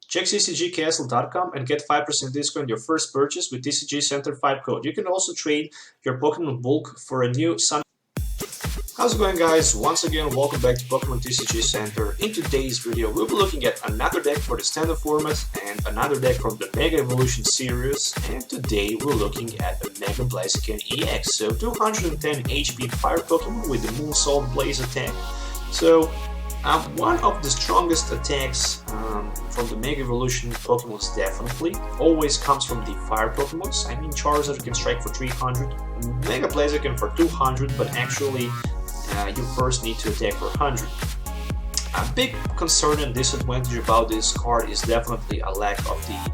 Check tcgcastle.com and get 5% discount on your first purchase with TCG Center 5 code. You can also trade your Pokemon bulk for a new Sun. How's it going, guys? Once again, welcome back to Pokemon TCG Center. In today's video, we'll be looking at another deck for the standard format and another deck from the Mega Evolution series. And today we're looking at the Mega Blaziken EX. So 210 HP Fire Pokemon with the Moonsault Blaze attack. So one of the strongest attacks from the Mega Evolution Pokemons definitely always comes from the Fire Pokemons. I mean, Charizard can strike for 300, Mega Blaziken for 200, but actually you first need to attack for 100. A big concern and disadvantage about this card is definitely a lack of the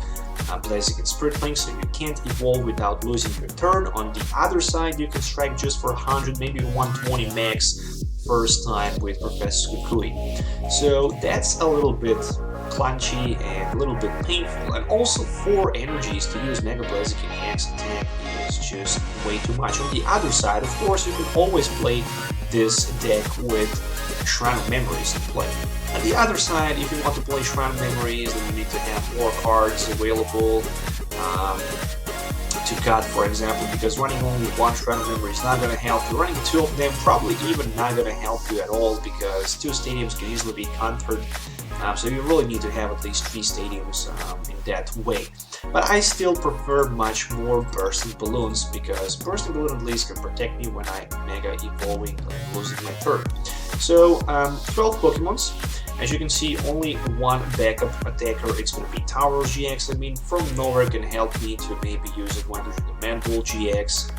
Blaziken Spirit Link, so you can't evolve without losing your turn. On the other side, you can strike just for 100, maybe 120 max first time with Professor Kukui. So that's a little bit clunky and a little bit painful, and also 4 energies to use Mega Blaziken EX attack is just way too much. On the other side, of course, you can always play this deck with Shrine of Memories in play. On the other side, if you want to play Shrine of Memories, then you need to have more cards available to cut, for example, because running only one Shrine of Memory is not going to help you. Running 2 of them probably even not going to help you at all, because 2 stadiums can easily be countered. So you really need to have at least 3 stadiums in that way. But I still prefer much more Bursting Balloons, because Bursting Balloon at least can protect me when I'm Mega Evolving and losing my turn. So 12 Pokemons. As you can see, only one backup attacker. It's going to be Tauros GX. I mean, from nowhere can help me to maybe use advantage of the Mantle GX.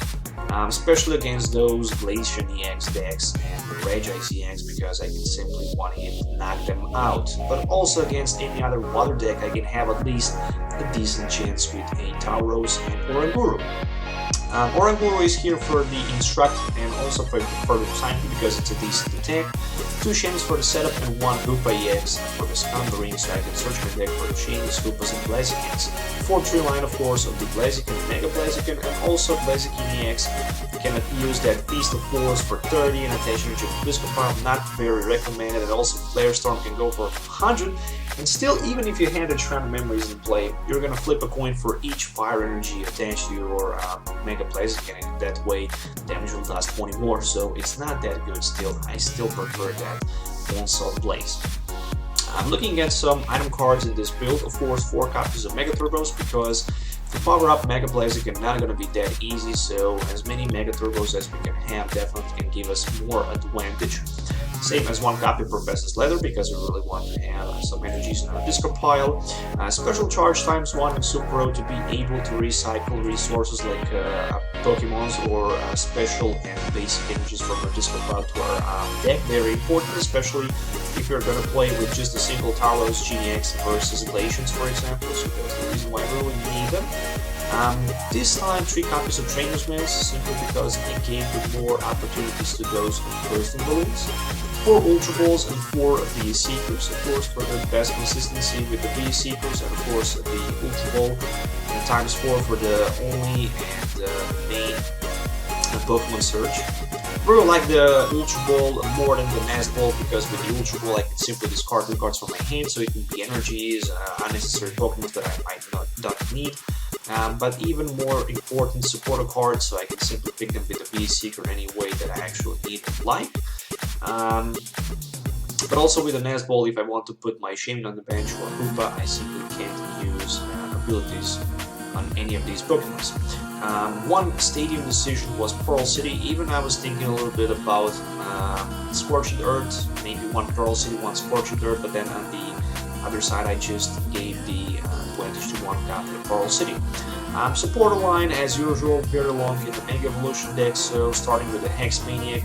Especially against those Glacian EX decks and the Regis EX, because I can simply one-hit knock them out. But also against any other water deck, I can have at least a decent chance with a Tauros and Oranguru. Oranguru is here for the Instruct and also for the Psyche, because it's a decent attack. 2 Shames for the setup and 1 Hoopa EX for the Scumbering, so I can search my deck for the Shames, Hoopas, and Blazikens. 4-3 line, of course, of the Blaziken, Mega Blaziken, and also Blaziken EX. You can use that Feast of Force for 30 and attach energy to Biscopile, not very recommended, and also Flare Storm can go for 100. And still, even if you had a Shrine of Memories in play, you're gonna flip a coin for each fire energy attached to your Mega Blaziken, and that way damage will last 20 more, so it's not that good still. I still prefer that Moonsault Blaze. I'm looking at some item cards in this build, of course 4 copies of Mega Turbos, because to power up Mega Blaziken not gonna be that easy, so as many Mega Turbos as we can have definitely can give us more advantage. Same as 1 copy of Professor's Leather, because we really want to have some energies in our discard pile. Special charge ×1 and Super to be able to recycle resources like Pokemons or special and basic energies from our discard pile to our deck. Very important, especially if you're going to play with just a single Tauros GX versus Glacians, for example, so that's the reason why we really need them. This time 3 copies of Trainer's Mails, simply because it gave you more opportunities to those Bursting Balloons. 4 Ultra Balls and 4 VE Seekers, of course, for the best consistency with the VE Seekers, and of course the Ultra Ball ×4 for the only and main Pokemon Search. I really like the Ultra Ball more than the Nest Ball, because with the Ultra Ball I can simply discard 2 cards from my hand, so it can be energies, unnecessary Pokemon that I might not need. But even more important, supporter cards, so I can simply pick them with the VE Seeker any way that I actually need and like. But also with the Nest Ball, if I want to put my Shaman on the bench or Hoopa, I simply can't use abilities on any of these Pokemons. 1 stadium decision was Pearl City. Even I was thinking a little bit about Scorched Earth, maybe 1 Pearl City, 1 Scorched Earth, but then on the other side I just gave the advantage to 1 copy of Pearl City. Supporter line, as usual, very long in the Mega Evolution deck, so starting with the Hex Maniac,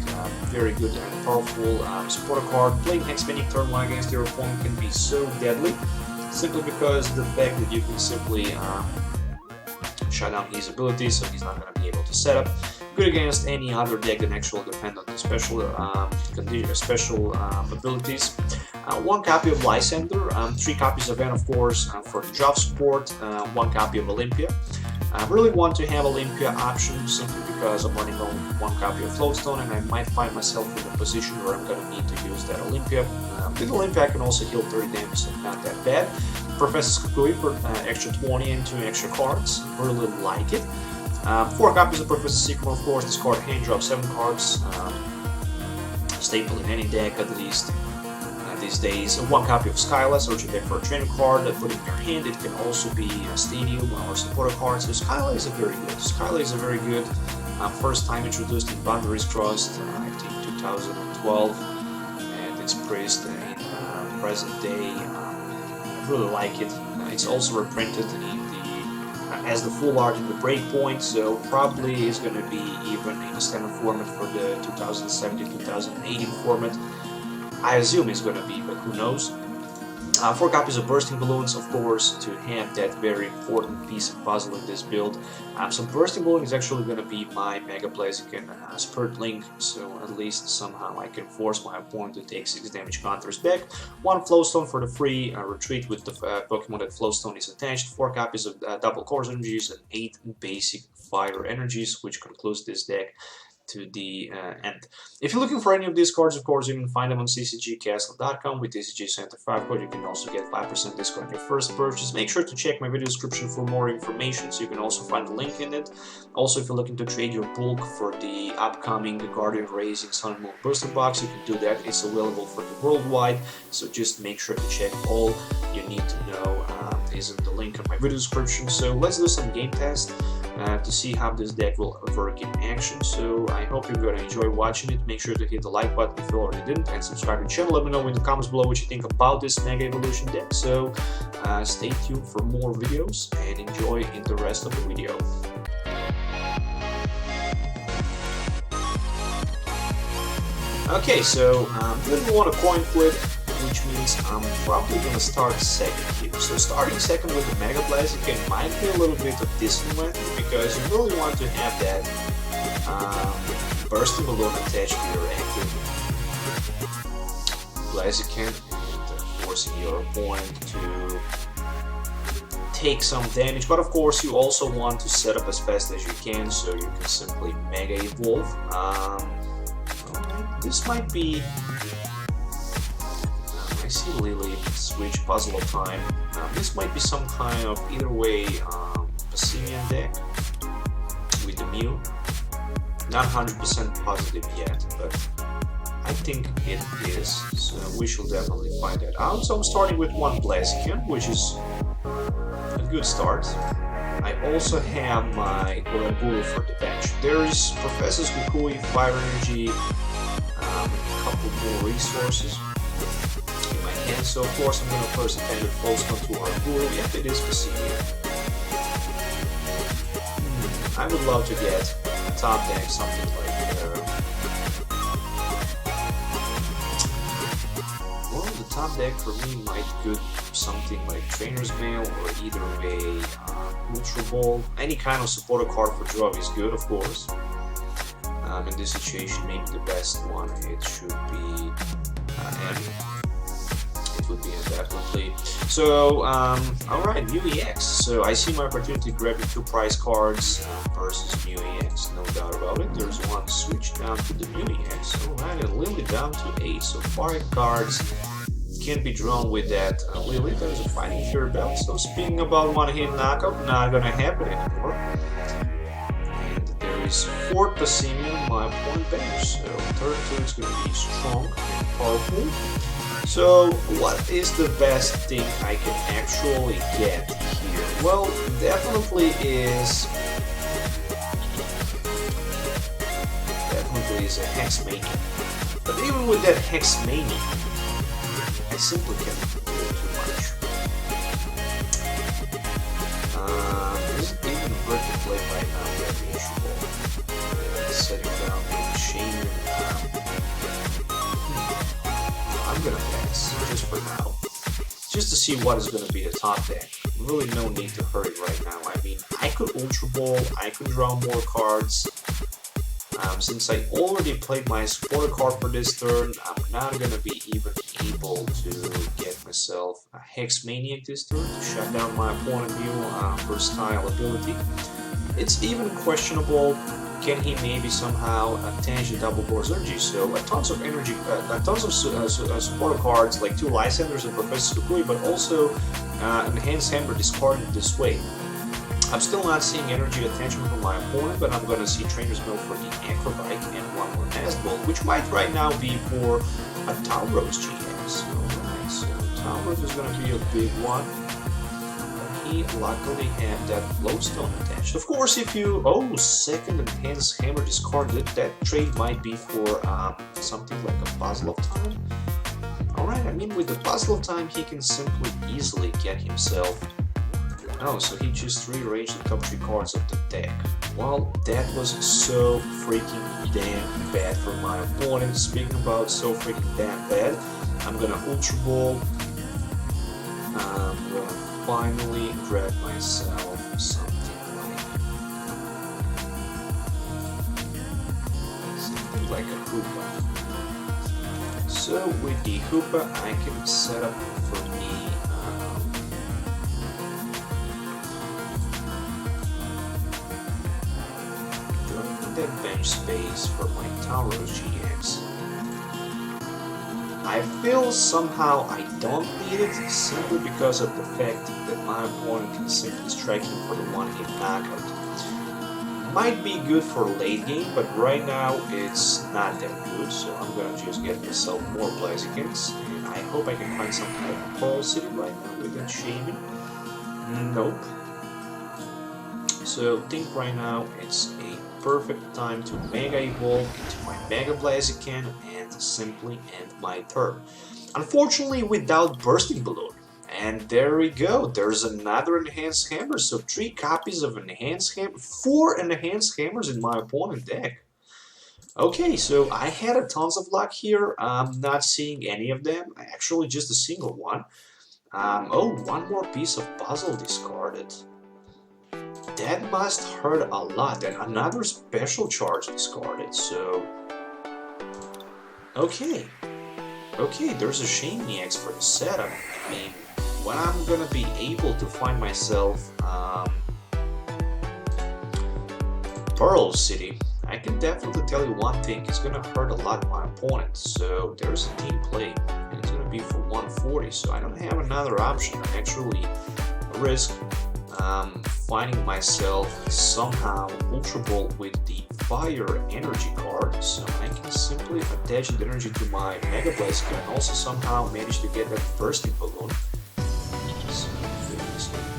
very good and powerful supporter card. Playing Hex Maniac turn 1 against your opponent can be so deadly, simply because the fact that you can simply shut down his abilities, so he's not going to be able to set up. Good against any other deck that actually depend on the special abilities. 1 copy of Lysander, 3 copies of N, of course, for the drop support, 1 copy of Olympia. I really want to have Olympia option simply because I'm running only 1 copy of Flowstone, and I might find myself in a position where I'm going to need to use that Olympia. With Olympia I can also heal 30 damage, so not that bad. Professor's Kukui for extra 20 and 2 extra cards. Really like it. 4 copies of Professor Sycamore, of course. This card hand drops 7 cards. Staple in any deck at least these days. 1 copy of Skyla, search your deck for a trainer card, put it in your hand. It can also be a Stadium or supporter card. So Skyla is a very good. Skyla is a very good. First time introduced in Boundaries Crossed, I think 2012, and it's praised in present day. I really like it. It's also reprinted as the full art in the Breakpoint, so probably is going to be even in the standard format for the 2017-2018 format. I assume it's going to be, but who knows. 4 copies of Bursting Balloons, of course, to have that very important piece of puzzle in this build. So Bursting Balloon is actually going to be my Mega Blaziken Spurt Link, so at least somehow I can force my opponent to take 6 damage counters back. 1 Flowstone for the free retreat with the Pokemon that Flowstone is attached. 4 copies of Double Course Energies and 8 basic Fire Energies, which concludes this deck to the end. If you're looking for any of these cards, of course, you can find them on ccgcastle.com with TCG Center 5 code. You can also get 5% discount on your first purchase. Make sure to check my video description for more information, so you can also find the link in it. Also, if you're looking to trade your bulk for the upcoming Guardian Raising Sun and Moon Booster Box, you can do that. It's available for the worldwide, so just make sure to check. All you need to know is in the link in my video description. So let's do some game test to see how this deck will work in action. So I hope you're going to enjoy watching it. Make sure to hit the like button if you already didn't, and subscribe to the channel. Let me know in the comments below what you think about this Mega Evolution deck. So stay tuned for more videos and enjoy in the rest of the video. Okay, so we want a coin flip, which means I'm probably going to start second here. So starting second with the Mega Blaziken might be a little bit of disadvantage, because you really want to have that Bursting Balloon attached to your active Blaziken, and forcing your opponent to take some damage. But of course you also want to set up as fast as you can, so you can simply Mega Evolve. This might be... I see Lily switch puzzle of time. This might be some kind of either way Bassinian deck with the Mew. Not 100% positive yet, but I think it is. So we shall definitely find that out. So I'm starting with 1 Blaziken, which is a good start. I also have my Oranguru for the bench. There is Professor's Kukui, Fire Energy, a couple more resources in my hand. So of course I'm going to first attend with Flowstone to Oranguru. Yep, it is Bassinian. I would love to get a top deck, something like well, the top deck for me might be something like Trainer's Mail or either a Ultra Ball. Any kind of supporter card for draw is good, of course. In this situation, maybe the best one, it should be M. It would be definitely. So, alright, Mew EX. So I see my opportunity grabbing 2 prize cards versus Mew EX, no doubt about it. There's 1 switch down to the Mew EX. Alright, and Lily down to 8. So 5 cards can be drawn with that Lily. There's a Fighting Fury Belt. So speaking about one-hit knockout, not gonna happen anymore. And there is 4th Bassinian on my opponent bench. So third turn is gonna be strong and powerful. So what is the best thing I can actually get here? Well, definitely is a Hex Mania. But even with that Hex Mania, I simply can't do too much. Is it even worth to play right now with the issue ball? Setting down the Shane. I'm gonna pass, just for now. Just to see what is gonna be the top deck. Really no need to hurry right now. I mean, I could Ultra Ball, I could draw more cards. Since I already played my supporter card for this turn, I'm not gonna be even able to get myself a Hex Maniac this turn to shut down my opponent Mew versatile ability. It's even questionable can he maybe somehow attach the double burst energy? So tons of energy, tons of supporter cards like 2 Lysanders and Professor Sukui, but also Enhanced Hammer discarded this way. I'm still not seeing energy attachment from my opponent, but I'm gonna see Trainer's Mill for the Acrobike and one more Nestball, which might right now be for a Tauros GX. Alright, so Tauros is gonna be a big one. He luckily had that glowstone attached. Of course, if you... Oh, second Enhanced Hammer discarded, that trade might be for something like a Puzzle of Time. Alright, I mean, with the Puzzle of Time, he can simply easily get himself... Oh, so he just rearranged the top 3 cards of the deck. Well, that was so freaking damn bad for my opponent. Speaking about so freaking damn bad, I'm gonna Ultra Ball. I'm gonna finally grab myself something like a Hoopa. So with the Hoopa, I can set up for me that bench space for my Tauros GX. I feel somehow I don't need it simply because of the fact that my opponent can simply strike him for the one-hit knockout. Might be good for late game, but right now it's not that good, so I'm gonna just get myself more Blazikens, and I hope I can find some kind of Pearl City right now with that Shaman. Nope. So I think right now it's a perfect time to Mega Evolve into my Mega Blaziken and simply end my turn. Unfortunately without Bursting Balloon. And there we go, there's another Enhanced Hammer, so 3 copies of Enhanced Hammer, 4 Enhanced Hammers in my opponent deck. Okay, so I had a tons of luck here, I'm not seeing any of them, actually just a single one. Oh, one more piece of puzzle discarded. That must hurt a lot, and another special charge discarded, so... Okay, there's a Shame EX for the setup. I mean, when I'm gonna be able to find myself Pearl City, I can definitely tell you one thing, it's gonna hurt a lot my opponent, so there's a team play, and it's gonna be for 140, so I don't have another option. I actually risk finding myself somehow Ultra Ball with the Fire Energy card, so I can simply attach the energy to my Mega Blaziken and also somehow manage to get that Bursting Balloon. So,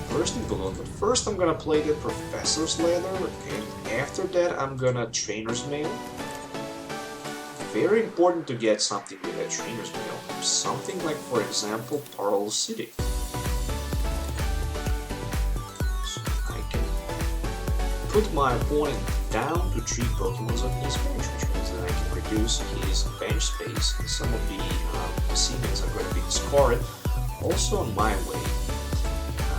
Bursting Balloon, but first I'm gonna play the Professor's Ladder, and after that I'm gonna Trainer's Mail. Very important to get something with that Trainer's Mail, something like, for example, Pearl City. Put my opponent down to 3 Pokemons on his bench, which means that I can reduce his bench space, and some of the Seamans are going to be discarded. Also on my way,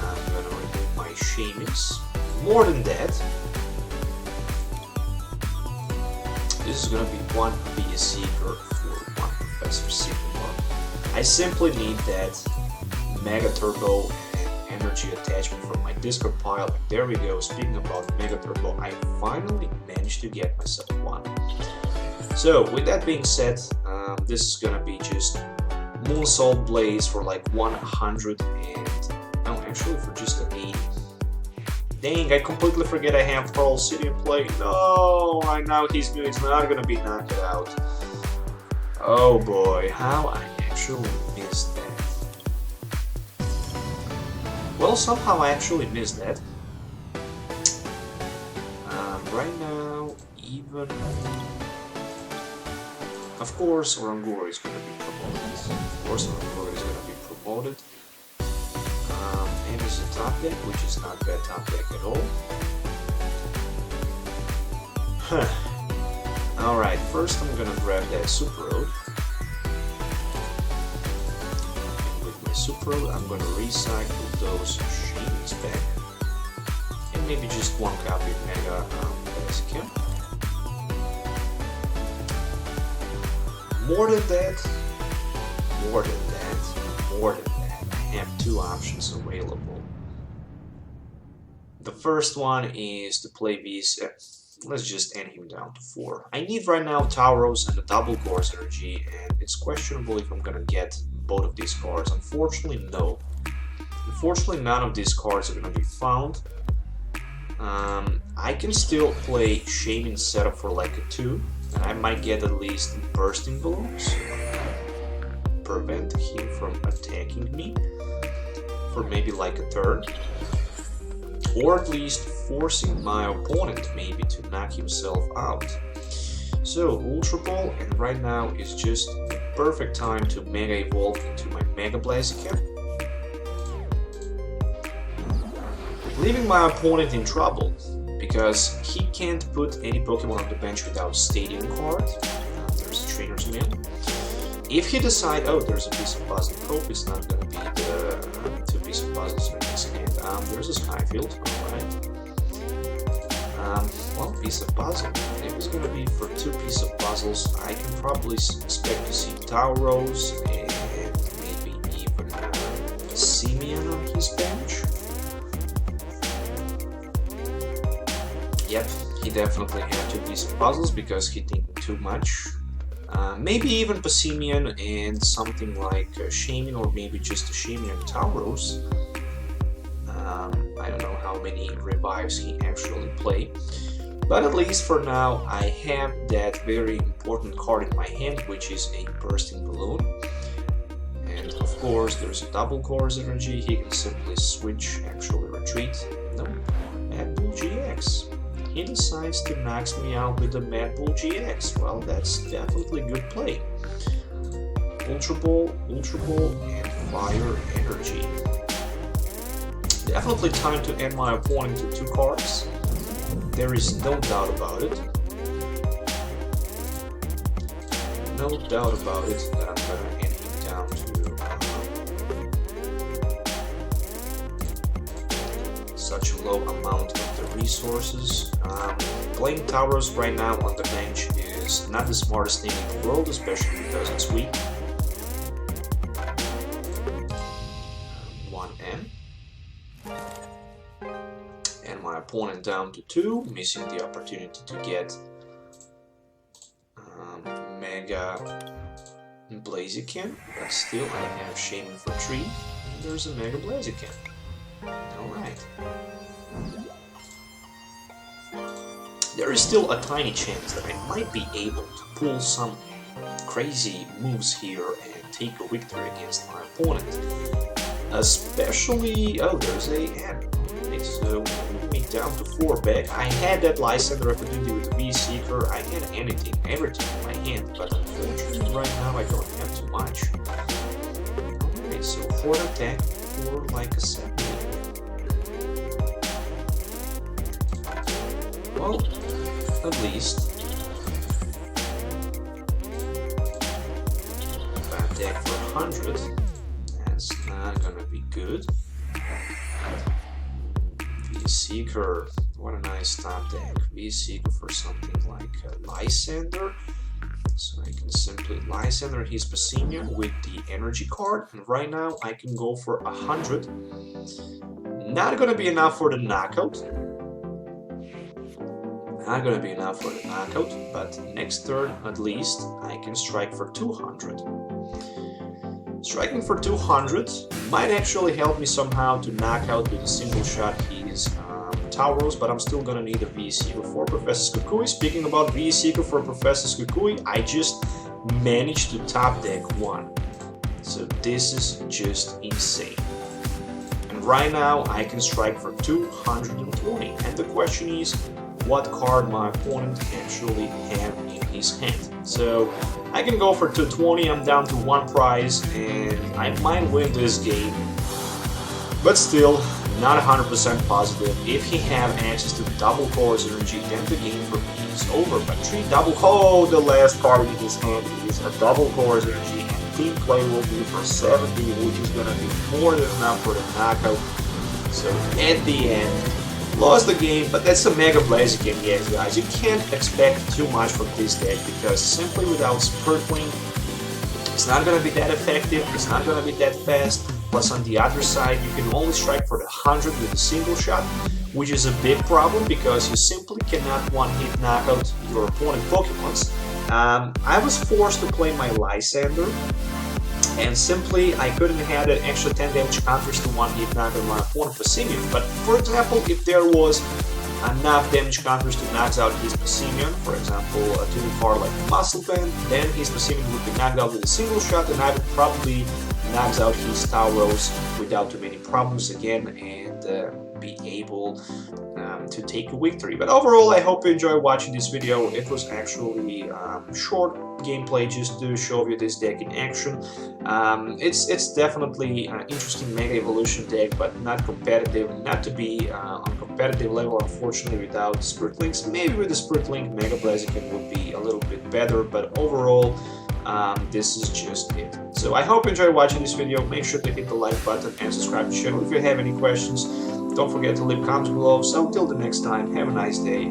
I'm going to remove my Shamans. More than that, this is going to be 1 Be a Seeker for 1 Professor Seeker. I simply need that Mega Turbo energy attachment from my discard pile, and there we go. Speaking about Mega Turbo, I finally managed to get myself one. So with that being said, this is gonna be just Moonsault Blaze for like 100 and... no, actually for just an 80. Dang, I completely forget I have Pearl City in play. No, right now he's not gonna be knocked out. Oh boy, how I actually missed that. Well, somehow I actually missed that. Right now, even... Of course, Oranguru is going to be promoted. Of course, Oranguru is going to be promoted. And it's a top deck, which is not bad top deck at all. Alright, first I'm going to grab that Super Road. Super Road, I'm gonna recycle those Shamans back, and maybe just 1 copy of Mega Blaziken. More than that, I have 2 options available. The first one is to play these. let's just end him down to 4. I need right now Tauros and a double Course Energy, and it's questionable if I'm gonna get both of these cards. Unfortunately, no. Unfortunately, none of these cards are gonna be found. I can still play Shaman setup for like a 2, and I might get at least Bursting Balloons. Prevent him from attacking me for maybe like a turn. Or at least forcing my opponent maybe to knock himself out. So Ultra Ball, and right now is just the perfect time to Mega Evolve into my Mega Blaziken, leaving my opponent in trouble because he can't put any Pokemon on the bench without Stadium card. There's a Trainer's Mail. If he decides, oh, there's a piece of puzzle, hope it's not going to be the 2 pieces of puzzles in his hand. There's a Skyfield, alright. One piece of puzzle. If it's going to be for 2 pieces of puzzles, I can probably expect to see Tauros and maybe even Simeon on his bench. Yep, he definitely had 2 pieces of puzzles because he didn't too much. Maybe even Passimian and something like Shaman, or maybe just a Shaman and Tauros. I don't know how many revives he actually played. But at least for now, I have that very important card in my hand, which is a Bursting Balloon. And of course, there's a double Course Energy. He can simply switch, actually retreat. No, Mad Bull GX. He decides to knock me out with the Mad Bull GX. Well, that's definitely good play. Ultra Ball, and Fire Energy. Definitely time to end my opponent to 2 cards. There is no doubt about it. No doubt about it that I'm gonna end him down to such a low amount of the resources. Playing Tauros right now on the bench is not the smartest thing in the world, especially because it's weak. 1M. And my opponent down to 2, missing the opportunity to get Mega Blaziken, but still I have Shaman for 3, and there's a Mega Blaziken. Alright. There is still a tiny chance that I might be able to pull some crazy moves here and take a victory against my opponent. Especially, oh, there's a N. Okay, so moving me down to 4 back. I had that Lysander opportunity with the V-Seeker. I had everything in my hand, but unfortunately right now I don't have too much. Okay, so 4 attack for like a 7. Well, at least if I attack for 100, that's not gonna be good. V-Seeker, what a nice top deck. V-Seeker for something like Lysander. So I can simply Lysander his Passimian with the energy card, and right now I can go for 100. Not gonna be enough for the knockout. Not gonna be enough for the knockout, but next turn at least I can strike for 200. Striking for 200 might actually help me somehow to knock out with a single shot his Tauros, but I'm still gonna need a V-Seeker for Professor Kukui. Speaking about V-Seeker for Professor Kukui, I just managed to top deck 1. So this is just insane. And right now I can strike for 220. And the question is, what card my opponent actually have in his hand. So I can go for 220, I'm down to 1 prize, and I might win this game, but still not 100% positive. If he have access to double Course Energy, then the game for me is over. But 3 double, oh, the last card in his hand is a double Course Energy, and team play will be for 70, which is gonna be more than enough for the knockout. So at the end, lost the game, but that's a Mega Blaziken, yes guys. You can't expect too much from this deck because simply without Spurtling, it's not gonna be that effective, it's not gonna be that fast, Plus on the other side, you can only strike for the 100 with a single shot, which is a big problem because you simply cannot one-hit knockout your opponent Pokemons. I was forced to play my Lysander, and simply I couldn't have that extra 10 damage counters to one-hit knock out my opponent Passimian. But for example, if there was enough damage counters to knock out his Passimian, for example, a tuning card like Muscle Band, then his Passimian would be knocked out with a single shot, and I would probably knock out his Tauros without too many problems again, and be able to take a victory. But overall, I hope you enjoy watching this video. It was actually short gameplay just to show you this deck in action. It's definitely an interesting Mega Evolution deck, but not competitive, not to be on competitive level, unfortunately, without Spirit Links. Maybe with the Spirit Link, Mega Blaziken would be a little bit better, but overall, this is just it. So I hope you enjoyed watching this video. Make sure to hit the like button and subscribe to the channel. If you have any questions, don't forget to leave comments below. So until the next time, have a nice day.